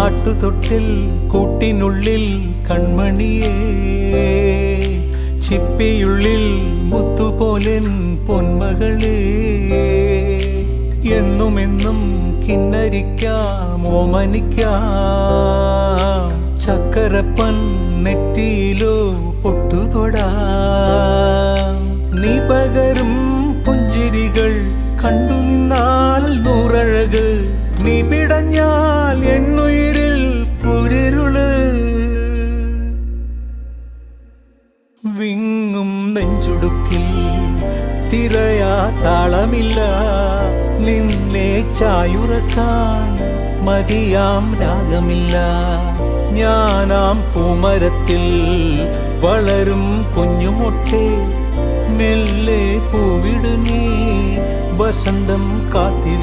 ആട്ടുതൊട്ടിൽ കൂട്ടിനുള്ളിൽ കൺമണിയേ, ചിപ്പിയുള്ളിൽ മുത്തുപോലെൻ പൊന്മകളേ, എന്നുമെന്നും കിന്നരിക്കാം ഓമനിക്കാം, ചക്കരപ്പൻ നെറ്റിയിലോ പൊട്ടുതൊടാം. നീ പകരും പുഞ്ചിരികൾ കണ്ടു നിന്നാൽ നൂറഴക്, നീ പിടഞ്ഞാൽ എന്നുയിരിൽ കുരിരുള്. വിങ്ങും നെഞ്ചുടുക്കിൽ തിരയാ താളമില്ല, നിന്നെ ചായുറക്കാൻ മതിയാം രാഗമില്ല. ഞാനാം പൂമരത്തിൽ വളരും കുഞ്ഞുമൊട്ടേ, മെല്ലെ പൂവിടു നീ വസന്തം കാത്തിരി.